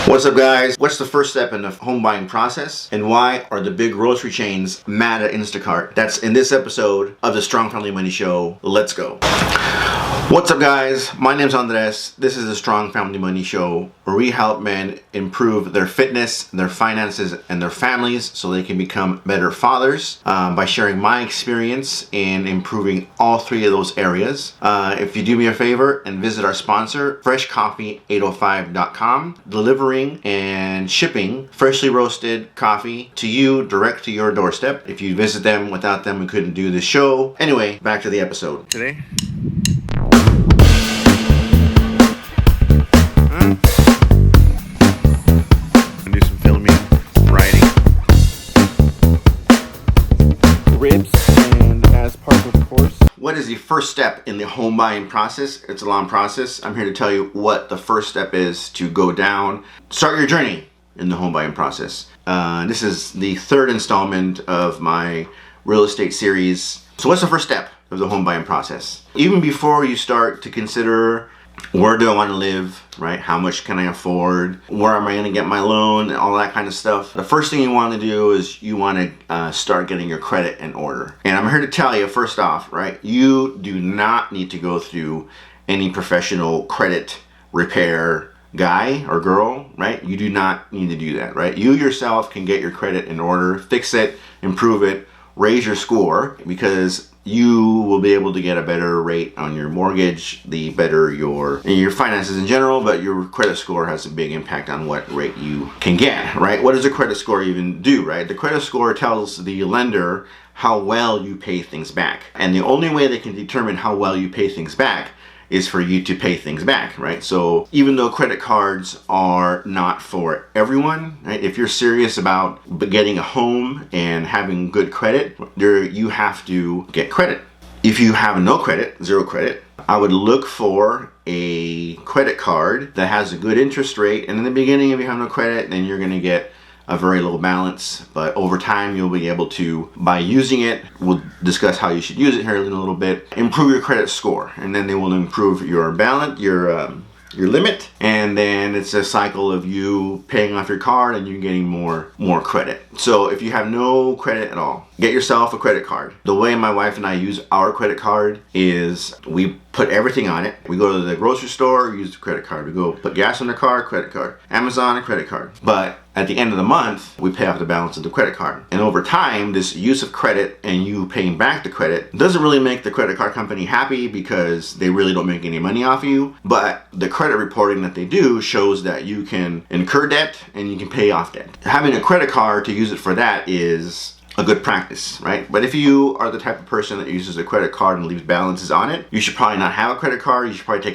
What's up, guys? What's the first step in the home buying process, and why are the big grocery chains mad at Instacart? That's in this episode of the Strong Family Money Show. Let's go. What's up, guys? My name's Andres. This is the Strong Family Money Show, where we help men improve their fitness, their finances, and their families so they can become better fathers by sharing my experience in improving all three of those areas. If you do me a favor and visit our sponsor, freshcoffee805.com, delivering and shipping freshly roasted coffee to you direct to your doorstep. If you visit them, without them, we couldn't do this show. Anyway, back to the episode. Today, do some filming, writing, ribs, and as part of the course. What is the first step in the home buying process? It's a long process. I'm here to tell you what the first step is to go down, start your journey in the home buying process. This is the third installment of my real estate series. So what's the first step of the home buying process? Even before you start to consider, where do I want to live, right? How much can I afford? Where am I going to get my loan? And all that kind of stuff. The first thing you want to do is you want to start getting your credit in order. And I'm here to tell you, first off, right? You do not need to go through any professional credit repair guy or girl, right? You do not need to do that, right? You yourself can get your credit in order, fix it, improve it, raise your score, because you will be able to get a better rate on your mortgage, the better your finances in general, but your credit score has a big impact on what rate you can get, right? What does a credit score even do, right? The credit score tells the lender how well you pay things back. And the only way they can determine how well you pay things back is for you to pay things back, right? So even though credit cards are not for everyone, right? If you're serious about getting a home and having good credit, you have to get credit. If you have no credit, zero credit, I would look for a credit card that has a good interest rate. And in the beginning, if you have no credit, then you're gonna get a very low balance, but over time you'll be able to, by using it, we'll discuss how you should use it here in a little bit, improve your credit score, and then they will improve your balance, your limit, and then it's a cycle of you paying off your card and you getting more credit. So if you have no credit at all, get yourself a credit card. The way my wife and I use our credit card is we put everything on it. We go to the grocery store, use the credit card. We go put gas in the car, credit card. Amazon, a credit card. But at the end of the month, we pay off the balance of the credit card. And over time, this use of credit and you paying back the credit doesn't really make the credit card company happy, because they really don't make any money off of you. But the credit reporting that they do shows that you can incur debt and you can pay off debt. Having a credit card to use it for that is a good practice, right? But if you are the type of person that uses a credit card and leaves balances on it, you should probably not have a credit card. You should probably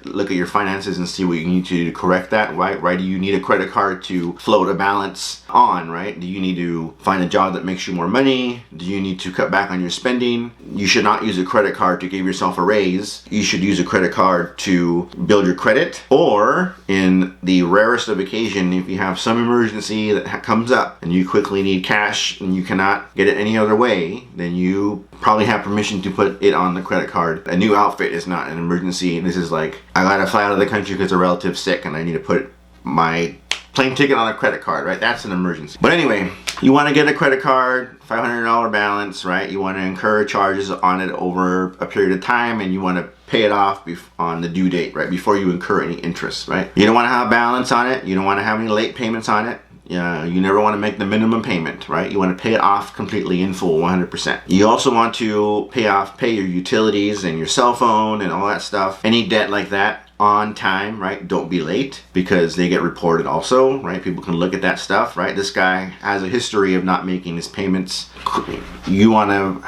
look at your finances and see what you need to do to correct that, right? Right? Do you need a credit card to float a balance on, right? Do you need to find a job that makes you more money? Do you need to cut back on your spending? You should not use a credit card to give yourself a raise. You should use a credit card to build your credit, or in the rarest of occasion, if you have some emergency that comes up and you quickly need cash and you cannot get it any other way, then you probably have permission to put it on the credit card. A new outfit is not an emergency. This is like, I gotta fly out of the country because a relative's sick and I need to put my plane ticket on a credit card, right? That's an emergency. But anyway, you want to get a credit card, $500 balance, right? You want to incur charges on it over a period of time, and you want to pay it off on the due date, right? Before you incur any interest, right? You don't want to have a balance on it. You don't want to have any late payments on it. You never want to make the minimum payment, right? You want to pay it off completely in full, 100%. You also want to pay your utilities and your cell phone and all that stuff. Any debt like that on time, right? Don't be late, because they get reported also, right? People can look at that stuff, right? This guy has a history of not making his payments. You want to...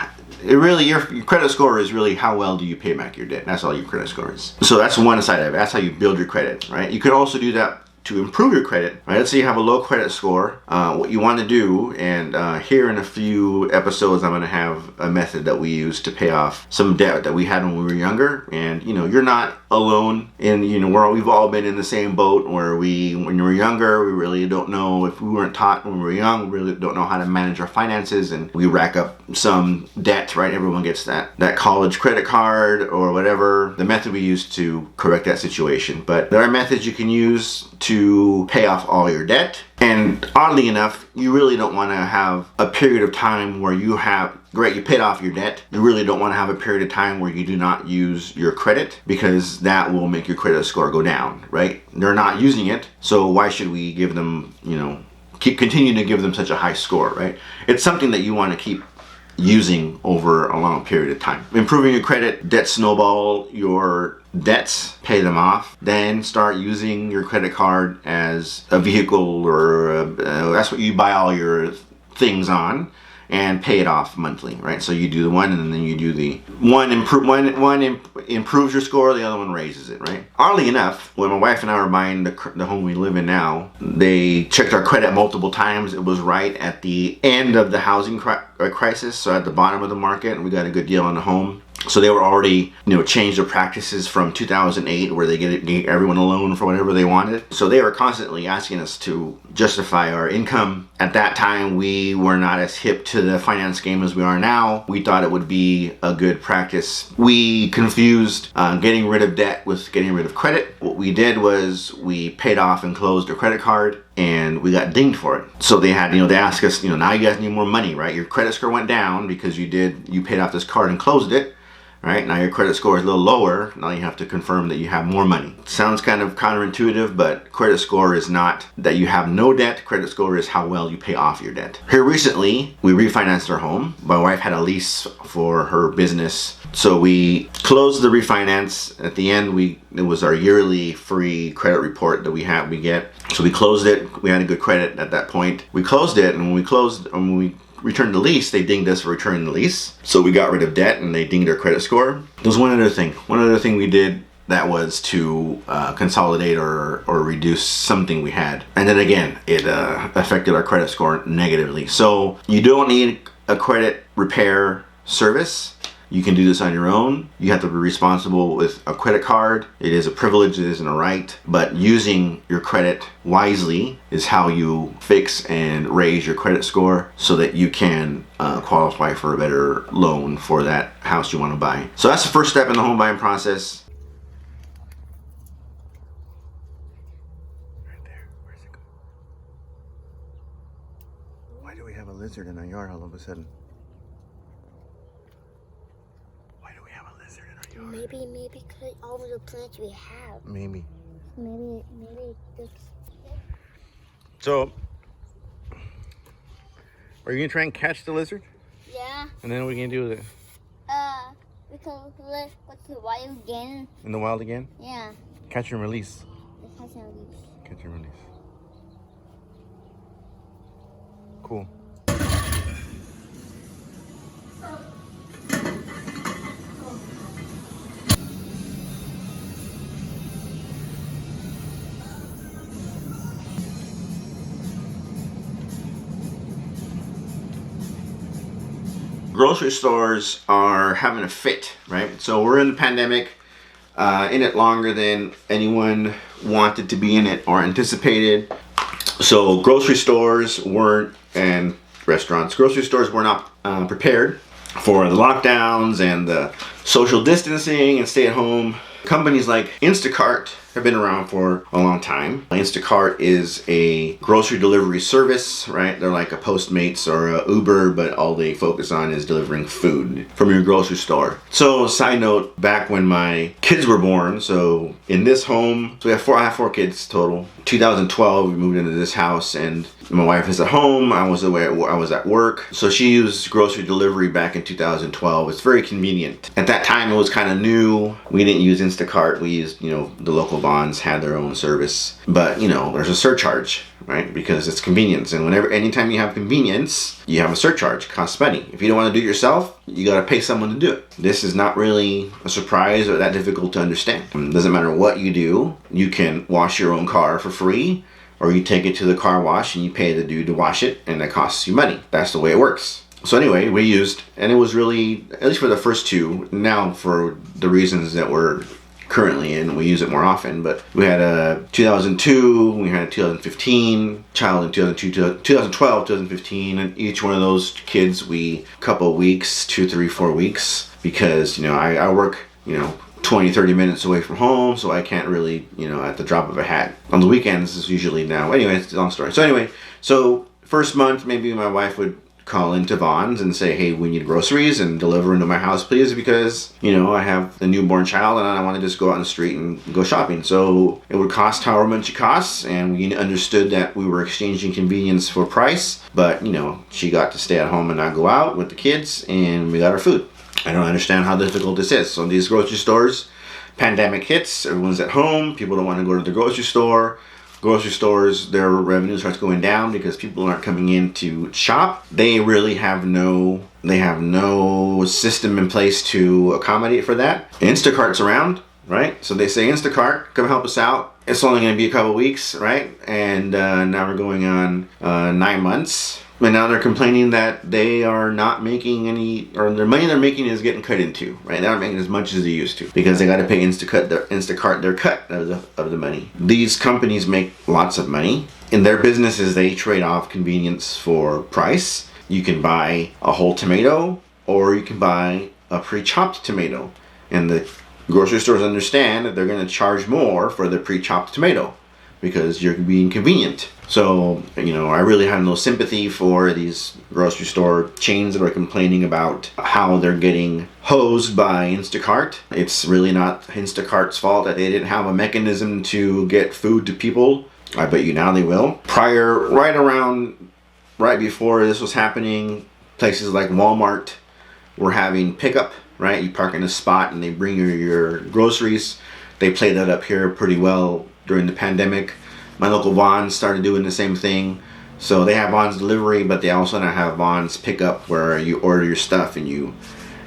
your credit score is really how well do you pay back your debt. That's all your credit score is. So that's one side of it. That's how you build your credit, right? You could also do that to improve your credit, right? Let's say you have a low credit score. What you want to do, and here in a few episodes, I'm going to have a method that we use to pay off some debt that we had when we were younger. And you're not alone in, we've all been in the same boat where when you were younger, we really don't know, if we weren't taught when we were young, we really don't know how to manage our finances, and we rack up some debt, right? Everyone gets that college credit card or whatever, the method we use to correct that situation. But there are methods you can use to to pay off all your debt. And oddly enough, you really don't want to have a period of time where you paid off your debt. You really don't want to have a period of time where you do not use your credit, because that will make your credit score go down, right? They're not using it, so why should we give them, continue to give them such a high score, right? It's something that you want to keep using over a long period of time. Improving your credit, debt snowball your debts, pay them off, then start using your credit card as a vehicle, or that's what you buy all your things on, and pay it off monthly, right? So you do the one, and then you do the one improves your score, the other one raises it, right? Oddly enough, when my wife and I were buying the home we live in now, they checked our credit multiple times. It was right at the end of the housing crisis, so at the bottom of the market, and we got a good deal on the home. So they were already, changed their practices from 2008, where they gave everyone a loan for whatever they wanted. So they were constantly asking us to justify our income. At that time, we were not as hip to the finance game as we are now. We thought it would be a good practice. We confused getting rid of debt with getting rid of credit. What we did was we paid off and closed our credit card, and we got dinged for it. So they had, they asked us, now you guys need more money, right? Your credit score went down because you paid off this card and closed it. Right, now your credit score is a little lower. Now you have to confirm that you have more money. Sounds kind of counterintuitive, but credit score is not that you have no debt. Credit score is how well you pay off your debt. Here recently, we refinanced our home. My wife had a lease for her business, so we closed the refinance. At the end, it was our yearly free credit report that we get. So we closed it. We had a good credit at that point. We closed it, and when we returned the lease, they dinged us for returning the lease. So we got rid of debt, and they dinged our credit score. There's one other thing we did that was to consolidate or reduce something we had. And then again, it affected our credit score negatively. So you don't need a credit repair service. You can do this on your own. You have to be responsible with a credit card. It is a privilege, it isn't a right. But using your credit wisely is how you fix and raise your credit score so that you can qualify for a better loan for that house you want to buy. So that's the first step in the home buying process. Right there. Where's it going? Why do we have a lizard in our yard all of a sudden? Maybe because all of the plants we have. Maybe. This. So, are you gonna try and catch the lizard? Yeah. And then what are we gonna do with it? We can live with the wild again. In the wild again? Yeah. Catch and release. Catch and release. Catch and release. Cool. Grocery stores are having a fit, right? So we're in the pandemic, in it longer than anyone wanted to be in it or anticipated. So grocery stores and restaurants, grocery stores were not prepared for the lockdowns and the social distancing and stay at home. Companies like Instacart have been around for a long time. Instacart is a grocery delivery service, right? They're like a Postmates or a Uber, but all they focus on is delivering food from your grocery store. So, side note, back when my kids were born, so in this home, so I have four kids total. 2012, we moved into this house, and my wife is at home. I was at work, so she used grocery delivery back in 2012. It's very convenient. At that time, it was kind of new. We didn't use Instacart. We used, the local bonds had their own service, but there's a surcharge, right? Because it's convenience, and anytime you have convenience, you have a surcharge. It costs money. If you don't want to do it yourself, you got to pay someone to do it. This is not really a surprise or that difficult to understand. It doesn't matter what you do. You can wash your own car for free, or you take it to the car wash and you pay the dude to wash it, and that costs you money. That's the way it works. So anyway, we used, and it was really, at least for the first two, now for the reasons that we're currently in, we use it more often, but we had a 2002, we had a 2015, child in 2002, 2012, 2015, and each one of those kids, we couple weeks, 2, 3, 4 weeks, because, I work, 20-30 minutes away from home, so I can't really, at the drop of a hat. On the weekends is usually now. Anyway, it's a long story. So first month, maybe my wife would call into Vons and say, hey, we need groceries and deliver into my house, please, because, I have a newborn child and I want to just go out on the street and go shopping. So it would cost however much it costs, and we understood that we were exchanging convenience for price, but, she got to stay at home and not go out with the kids, and we got our food. I don't understand how difficult this is. So these grocery stores, pandemic hits, everyone's at home, people don't want to go to the grocery store. Grocery stores, their revenue starts going down because people aren't coming in to shop. They really have no system in place to accommodate for that. Instacart's around, right? So they say, Instacart, come help us out. It's only going to be a couple weeks, right? And now we're going on 9 months. And now they're complaining that they are not making any, or the money they're making is getting cut into, right? They're not making as much as they used to because they got to pay Instacart their cut of the money. These companies make lots of money. In their businesses, they trade off convenience for price. You can buy a whole tomato or you can buy a pre-chopped tomato. And the grocery stores understand that they're going to charge more for the pre-chopped tomato because you're being convenient. So, I really have no sympathy for these grocery store chains that are complaining about how they're getting hosed by Instacart. It's really not Instacart's fault that they didn't have a mechanism to get food to people. I bet you now they will. Right before this was happening, places like Walmart were having pickup, right? You park in a spot and they bring you your groceries. They played that up here pretty well during the pandemic. My local Vons started doing the same thing. So they have Vons delivery, but they also now have Vons pickup where you order your stuff and you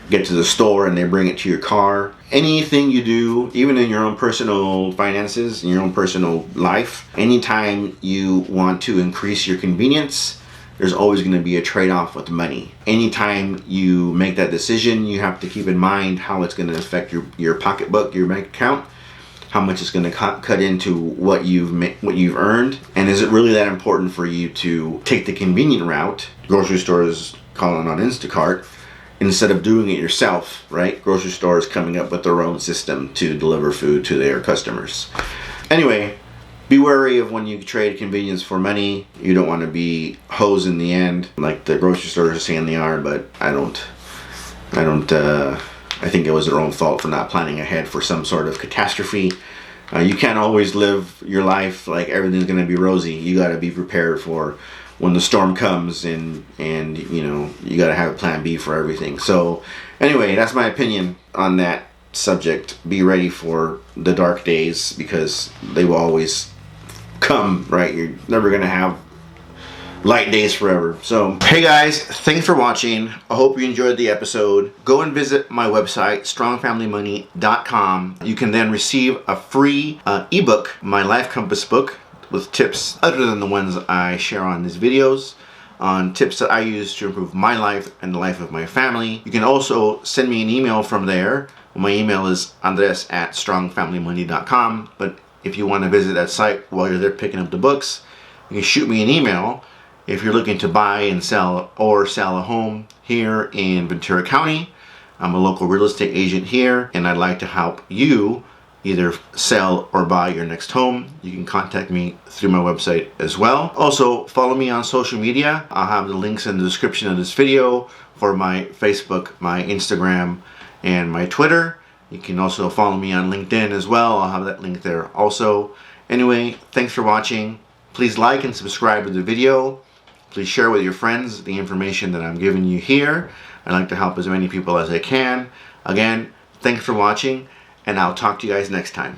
get to the store and they bring it to your car. Anything you do, even in your own personal finances, in your own personal life, anytime you want to increase your convenience, there's always going to be a trade-off with money. Anytime you make that decision, you have to keep in mind how it's going to affect your pocketbook, your bank account, how much it's going to cut into what you've earned, and is it really that important for you to take the convenient route, grocery stores calling on Instacart, instead of doing it yourself, right? Grocery stores coming up with their own system to deliver food to their customers. Anyway, be wary of when you trade convenience for money. You don't want to be hosed in the end, like the grocery stores are saying they are, but I think it was their own fault for not planning ahead for some sort of catastrophe. You can't always live your life like everything's going to be rosy. You got to be prepared for when the storm comes, and you got to have a plan B for everything. So anyway, that's my opinion on that subject. Be ready for the dark days because they will always come, right? You're never going to have light days forever. So, hey guys, thanks for watching. I hope you enjoyed the episode. Go and visit my website, strongfamilymoney.com. You can then receive a free ebook, my Life Compass book, with tips other than the ones I share on these videos, on tips that I use to improve my life and the life of my family. You can also send me an email from there. My email is andres@strongfamilymoney.com. But if you want to visit that site while you're there picking up the books, you can shoot me an email if you're looking to buy and sell a home here in Ventura County. I'm a local real estate agent here, and I'd like to help you either sell or buy your next home. You can contact me through my website as well. Also, follow me on social media. I'll have the links in the description of this video for my Facebook, my Instagram, and my Twitter. You can also follow me on LinkedIn as well. I'll have that link there also. Anyway, thanks for watching. Please like and subscribe to the video. Please share with your friends the information that I'm giving you here. I'd like to help as many people as I can. Again, thanks for watching, and I'll talk to you guys next time.